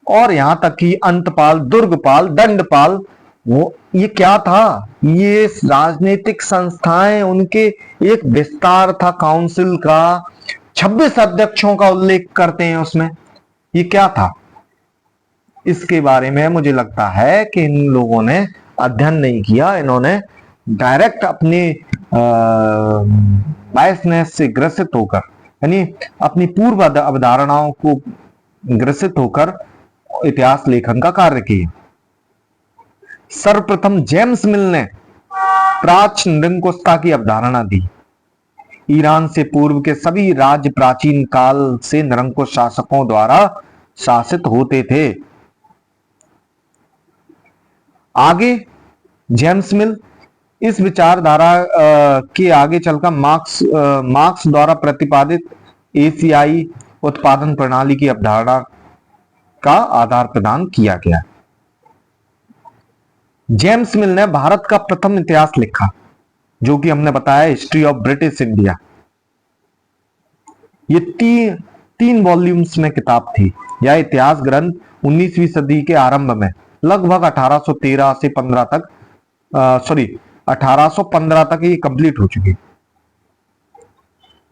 और यहां तक कि अंतपाल, दुर्गपाल, दंडपाल। वो ये क्या था? ये राजनीतिक संस्थाएं, उनके एक विस्तार था काउंसिल का, 26 अध्यक्षों का उल्लेख करते हैं उसमें। ये क्या था? इसके बारे में मुझे लगता है कि इन लोगों ने अध्ययन नहीं किया, इन्होंने डायरेक्ट अपने बायसनेस से ग्रसित होकर, यानी अपनी पूर्व अवधारणाओं को ग्रसित होकर इतिहास लेखन का कार्य किया। सर्वप्रथम जेम्स मिल ने प्राच्य निरंकुशता की अवधारणा दी। ईरान से पूर्व के सभी राज्य प्राचीन काल से निरंकुश शासकों द्वारा शासित होते थे। आगे जेम्स मिल इस विचारधारा के आगे चलकर मार्क्स द्वारा प्रतिपादित एशियाई उत्पादन प्रणाली की अवधारणा का आधार प्रदान किया गया। जेम्स मिल ने भारत का प्रथम इतिहास लिखा, जो कि हमने बताया हिस्ट्री ऑफ ब्रिटिश इंडिया। ये 3 वॉल्यूम्स में किताब थी। यह इतिहास ग्रंथ 19वीं सदी के आरंभ में लगभग 1813 से 15 तक 1815 तक ये कंप्लीट हो चुकी।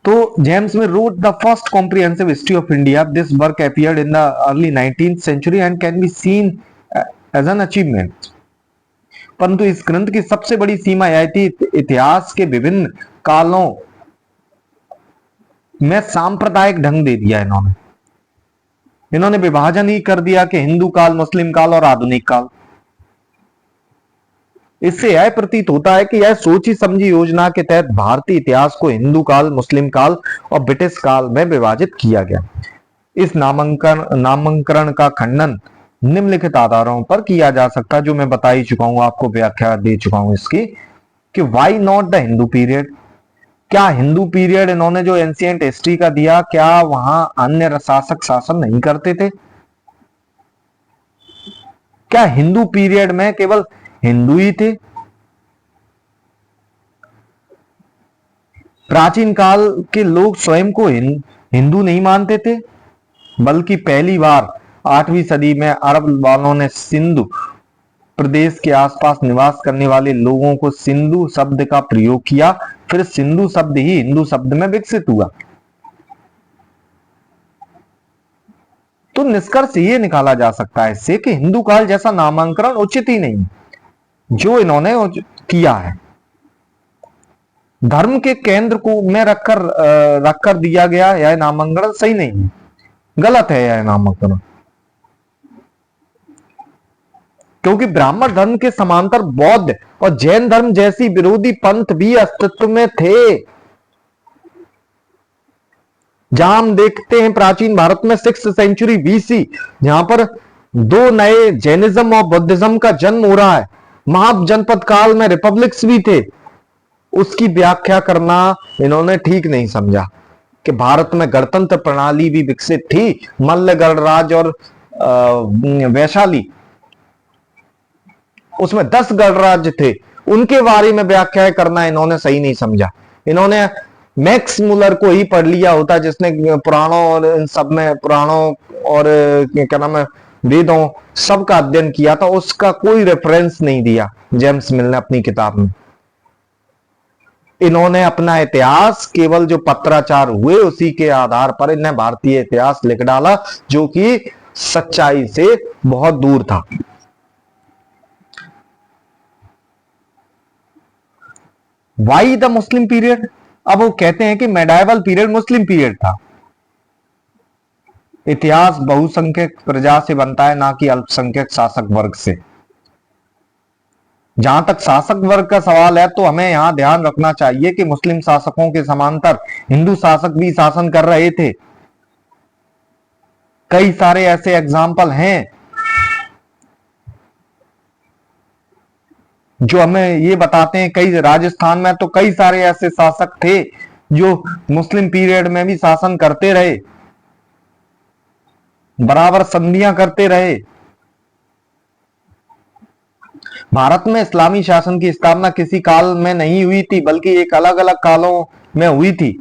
तो जेम्स में wrote the first comprehensive history of India. This work appeared in the early 19th century and can be seen as an achievement. परंतु इस ग्रंथ की सबसे बड़ी सीमा यह थी इतिहास के विभिन्न कालों में सांप्रदायिक ढंग दे दिया इन्होंने विभाजन ही कर दिया कि हिंदू काल, मुस्लिम काल और आधुनिक काल। इससे यह प्रतीत होता है कि यह सोची समझी योजना के तहत भारतीय इतिहास को हिंदू काल, मुस्लिम काल और ब्रिटिश काल में विभाजित किया गया। इस नामांकन का खंडन निम्नलिखित आधारों पर किया जा सकता है, जो मैं बता ही चुका हूं, आपको व्याख्या दे चुका हूं इसकी, कि why not the Hindu period. क्या हिंदू पीरियड इन्होंने जो एंशिएंट हिस्ट्री का दिया, क्या वहां अन्य शासक शासन नहीं करते थे? क्या हिंदू पीरियड में केवल हिंदू ही थे? प्राचीन काल के लोग स्वयं को हिंदू नहीं मानते थे, बल्कि पहली बार 8वीं सदी में अरब वालों ने सिंधु प्रदेश के आसपास निवास करने वाले लोगों को सिंधु शब्द का प्रयोग किया, फिर सिंधु शब्द ही हिंदू शब्द में विकसित हुआ। तो निष्कर्ष ये निकाला जा सकता है इससे कि हिंदू काल जैसा नामांकन उचित ही नहीं जो इन्होंने किया है। धर्म के केंद्र को में रखकर दिया गया यह नामांकन सही नहीं है, गलत है यह नामांकन, क्योंकि ब्राह्मण धर्म के समांतर बौद्ध और जैन धर्म जैसी विरोधी पंथ भी अस्तित्व में थे। जहां हम देखते हैं प्राचीन भारत में 6th सेंचुरी BC, जहां पर 2 नए जैनिज्म और बुद्धिज्म का जन्म हो रहा है, महाजनपद काल में रिपब्लिक्स भी थे, उसकी व्याख्या करना इन्होंने ठीक नहीं समझा कि भारत में गणतंत्र प्रणाली भी विकसित थी। मल्ल गणराज और वैशाली, उसमें 10 गणराज्य थे, उनके बारे में व्याख्या करना इन्होंने सही नहीं समझा। इन्होंने मैक्स मुलर को ही पढ़ लिया होता, जिसने पुराणों और इन सब में, पुराणों और क्या नाम है, वेदों सब का अध्ययन किया था, उसका कोई रेफरेंस नहीं दिया जेम्स मिल ने अपनी किताब में। इन्होंने अपना इतिहास केवल जो पत्राचार हुए उसी के आधार पर इन्हें भारतीय इतिहास लिख डाला, जो कि सच्चाई से बहुत दूर था। Why the Muslim period? अब वो कहते हैं कि मेडाइवल पीरियड मुस्लिम पीरियड था। इतिहास बहुसंख्यक प्रजा से बनता है, ना कि अल्पसंख्यक शासक वर्ग से। जहां तक शासक वर्ग का सवाल है, तो हमें यहां ध्यान रखना चाहिए कि मुस्लिम शासकों के समांतर हिंदू शासक भी शासन कर रहे थे। कई सारे ऐसे एग्जाम्पल हैं जो हमें ये बताते हैं। कई राजस्थान में तो कई सारे ऐसे शासक थे जो मुस्लिम पीरियड में भी शासन करते रहे, बराबर संधियां करते रहे। भारत में इस्लामी शासन की स्थापना किसी काल में नहीं हुई थी, बल्कि एक अलग अलग कालों में हुई थी।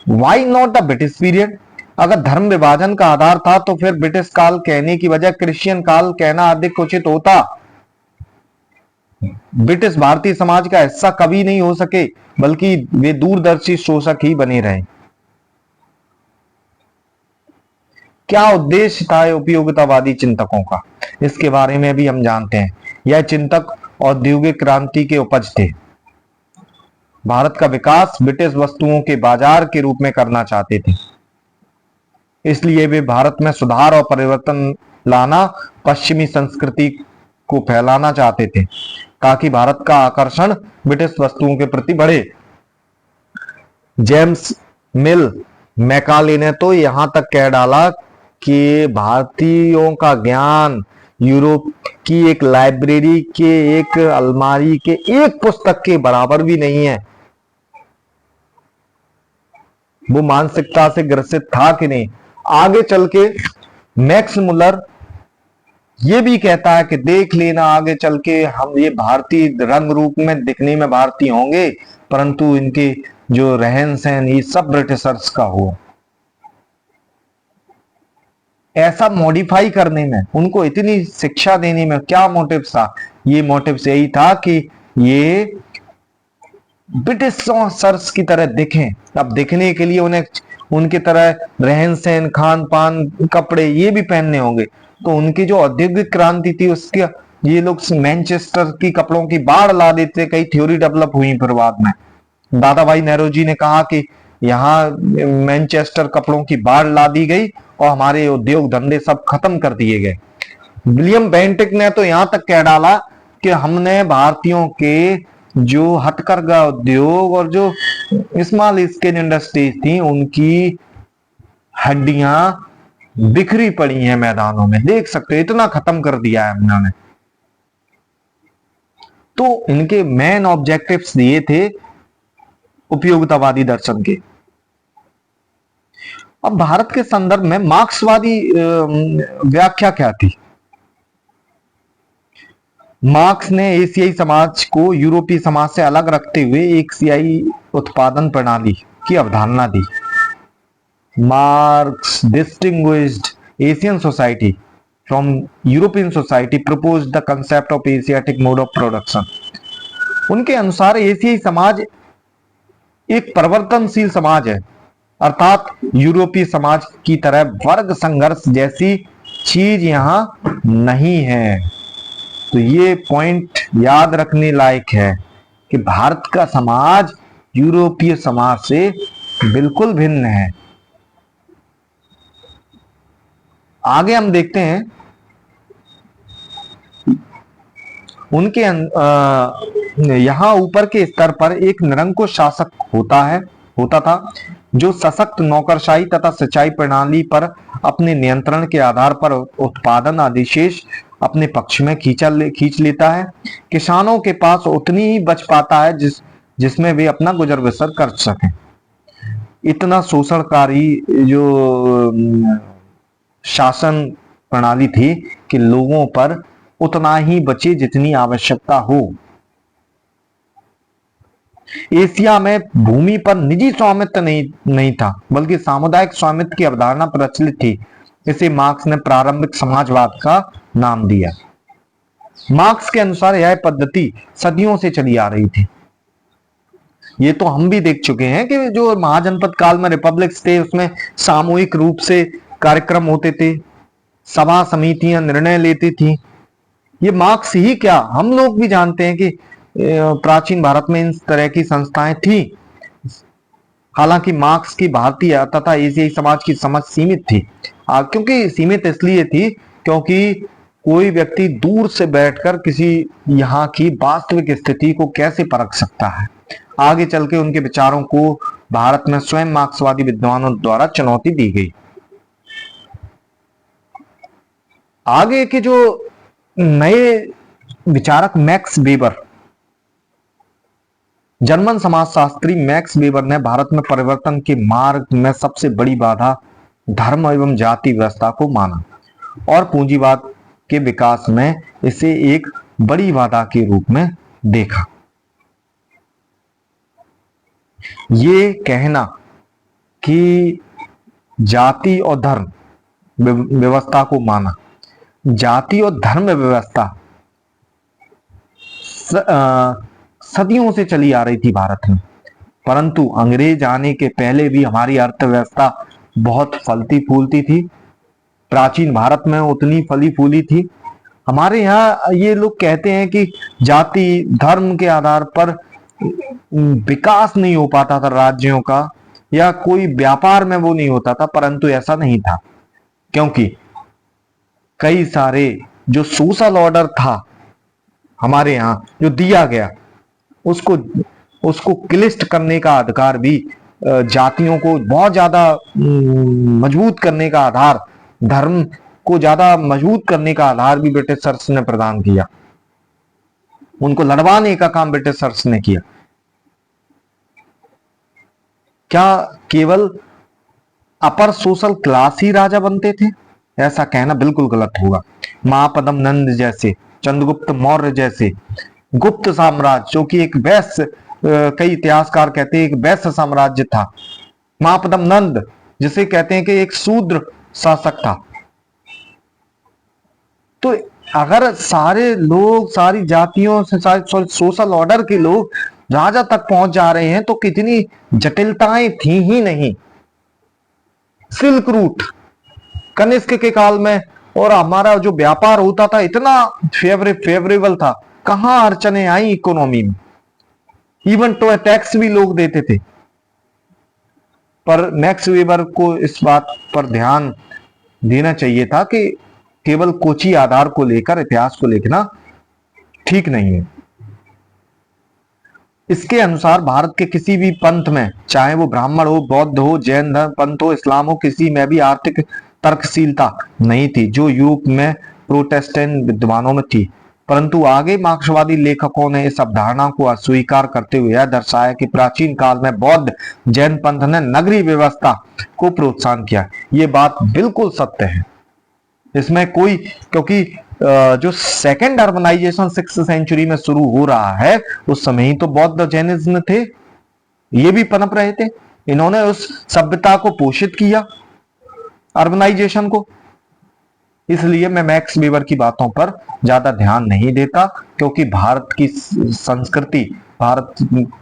Why not the British period? अगर धर्म विभाजन का आधार था तो फिर ब्रिटिश काल कहने की बजाय क्रिश्चियन काल कहना अधिक उचित होता। ब्रिटिश भारतीय समाज का हिस्सा कभी नहीं हो सके, बल्कि वे दूरदर्शी शोषक ही बने रहे। क्या उद्देश्य था उपयोगितावादी चिंतकों का? इसके बारे में भी हम जानते हैं। यह चिंतक औद्योगिक क्रांति के उपज थे। भारत का विकास ब्रिटिश वस्तुओं के बाजार के रूप में करना चाहते थे, इसलिए वे भारत में सुधार और परिवर्तन लाना, पश्चिमी संस्कृति को फैलाना चाहते थे, ताकि भारत का आकर्षण ब्रिटिश वस्तुओं के प्रति बढ़े। जेम्स मिल मैकाले ने तो यहां तक कह डाला कि भारतीयों का ज्ञान यूरोप की एक लाइब्रेरी के एक अलमारी के एक पुस्तक के बराबर भी नहीं है। वो मानसिकता से ग्रसित था कि नहीं? आगे चल के मैक्स मुलर ये भी कहता है कि देख लेना आगे चल के हम ये भारतीय रंग रूप में दिखने में भारतीय होंगे, परंतु इनके जो रहन सहन ये सब ब्रिटिशर्स का हुआ। ऐसा मॉडिफाई करने में, उनको इतनी शिक्षा देने में क्या मोटिव था? ये मोटिव यही था कि ये ब्रिटिश सर्स की तरह दिखें। अब दिखने के लिए उन्हें उनकी तरह रहन सहन, खान पान, कपड़े ये भी पहनने होंगे। तो उनकी जो औद्योगिक क्रांति थी उसके ये लोग मैनचेस्टर की कपड़ों की बाढ़ ला देते। कई थ्योरी डेवलप हुई फिर बाद में। दादा भाई नेहरू जी ने कहा कि यहाँ मैनचेस्टर कपड़ों की बाढ़ ला दी गई और हमारे उद्योग धंधे सब खत्म कर दिए गए। विलियम बेंटिक ने तो यहां तक कह डाला कि हमने भारतीयों के जो हथकरघा उद्योग और जो स्मॉल स्केल इंडस्ट्रीज थी उनकी हड्डियां बिखरी पड़ी हैं मैदानों में, देख सकते हो इतना खत्म कर दिया है उन्होंने। तो इनके मेन ऑब्जेक्टिव्स दिए थे उपयोगितावादी दर्शन के। अब भारत के संदर्भ में मार्क्सवादी व्याख्या क्या थी? मार्क्स ने एशियाई समाज को यूरोपीय समाज से अलग रखते हुए एक एशियाई उत्पादन प्रणाली की अवधारणा दी। Marx distinguished Asian society from European society, proposed the concept of Asiatic mode of production. उनके अनुसार एशियाई समाज एक परिवर्तनशील समाज है, अर्थात यूरोपीय समाज की तरह वर्ग संघर्ष जैसी चीज यहां नहीं है। तो ये पॉइंट याद रखने लायक है कि भारत का समाज यूरोपीय समाज से बिल्कुल भिन्न है। आगे हम देखते हैं उनके यहां ऊपर के स्तर पर एक निरंकुश शासक होता था जो सशक्त नौकरशाही तथा सिंचाई प्रणाली पर अपने नियंत्रण के आधार पर उत्पादन अधिशेष अपने पक्ष में खींच लेता है। किसानों के पास उतनी ही बच पाता है जिसमें वे अपना गुजर बसर कर सकें। इतना शोषणकारी जो शासन प्रणाली थी कि लोगों पर उतना ही बचे जितनी आवश्यकता हो। एशिया में भूमि पर निजी स्वामित्व नहीं था, बल्कि सामुदायिक स्वामित्व की अवधारणा प्रचलित थी। इसे मार्क्स ने प्रारंभिक समाजवाद का नाम दिया। मार्क्स के अनुसार यह पद्धति सदियों से चली आ रही थी। ये तो हम भी देख चुके हैं कि जो महाजनपद काल में रिपब्लिक्स थे उसमें सामूहिक रूप से कार्यक्रम होते थे, सभा समितियां निर्णय लेती थी। ये मार्क्स ही क्या, हम लोग भी जानते हैं कि प्राचीन भारत में इन तरह की संस्थाएं थी। हालांकि मार्क्स की भारतीय तथा एशियाई समाज की समझ सीमित थी। क्योंकि सीमित इसलिए थी क्योंकि कोई व्यक्ति दूर से बैठकर किसी यहाँ की वास्तविक स्थिति को कैसे परख सकता है। आगे चल के उनके विचारों को भारत में स्वयं मार्क्सवादी विद्वानों द्वारा चुनौती दी गई। आगे के जो नए विचारक मैक्स वेबर, जर्मन समाजशास्त्री मैक्स वेबर ने भारत में परिवर्तन के मार्ग में सबसे बड़ी बाधा धर्म एवं जाति व्यवस्था को माना और पूंजीवाद के विकास में इसे एक बड़ी बाधा के रूप में देखा। ये कहना कि जाति और धर्म व्यवस्था को माना, जाति और धर्म व्यवस्था सदियों से चली आ रही थी भारत में, परंतु अंग्रेज आने के पहले भी हमारी अर्थव्यवस्था बहुत फलती फूलती थी। प्राचीन भारत में उतनी फली फूली थी। हमारे यहाँ ये लोग कहते हैं कि जाति धर्म के आधार पर विकास नहीं हो पाता था राज्यों का, या कोई व्यापार में वो नहीं होता था, परंतु ऐसा नहीं था, क्योंकि कई सारे जो सोशल ऑर्डर था हमारे यहाँ जो दिया गया उसको क्लिष्ट करने का अधिकार भी, जातियों को बहुत ज्यादा मजबूत करने का आधार, धर्म को ज्यादा मजबूत करने का आधार भी ब्रिटिशर्स ने प्रदान किया। उनको लड़वाने का काम ब्रिटिशर्स ने किया। क्या केवल अपर सोशल क्लास ही राजा बनते थे? ऐसा कहना बिल्कुल गलत होगा। महापद्म नंद जैसे, चंद्रगुप्त मौर्य जैसे गुप्त साम्राज्य, जो कि एक वैश्य, कई इतिहासकार कहते हैं एक वैश्य साम्राज्य था। महापद्म नंद जिसे कहते हैं कि एक शूद्र शासक था। तो अगर सारे लोग, सारी जातियों से, सारे सोशल ऑर्डर के लोग राजा तक पहुंच जा रहे हैं तो कितनी जटिलताएं थी ही नहीं। सिल्क रूट कनिष्क के काल में, और हमारा जो व्यापार होता था इतना फेवरेबल था, कहां अड़चने आई इकोनॉमी में। इवन तो टैक्स भी लोग देते थे। पर मैक्स वेबर को इस बात पर ध्यान देना चाहिए था कि केवल कोची आधार को लेकर इतिहास को लिखना ठीक नहीं है। इसके अनुसार भारत के किसी भी पंथ में, चाहे वो ब्राह्मण हो, बौद्ध हो, जैन धर्म पंथ हो, इस्लाम हो, किसी में भी आर्थिक तर्कशीलता नहीं थी जो यूरोप में प्रोटेस्टेंट विद्वानों में थी। परंतु आगे मार्क्सवादी लेखकों ने इस अवधारणा को अस्वीकार करते हुए यह दर्शाया कि प्राचीन काल में बौद्ध जैन पंथ ने नगरीय व्यवस्था को प्रोत्साहन किया। ये बात बिल्कुल सत्य है, इसमें कोई, क्योंकि जो सेकेंड अर्बनाइजेशन 6th सेंचुरी में शुरू हो रहा है उस समय ही तो बौद्ध जैनिज्म थे, ये भी पनप रहे थे। इन्होंने उस सभ्यता को पोषित किया, अर्बनाइजेशन को। इसलिए मैं मैक्स वेबर की बातों पर ज्यादा ध्यान नहीं देता, क्योंकि भारत की संस्कृति, भारत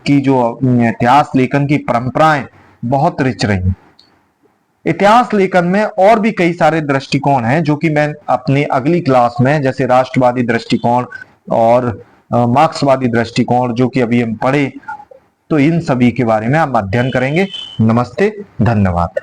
की जो इतिहास लेखन की परंपराएं बहुत रिच रही। इतिहास लेखन में और भी कई सारे दृष्टिकोण हैं जो कि मैं अपनी अगली क्लास में, जैसे राष्ट्रवादी दृष्टिकोण और मार्क्सवादी दृष्टिकोण जो कि अभी हम पढ़े, तो इन सभी के बारे में हम अध्ययन करेंगे। नमस्ते, धन्यवाद।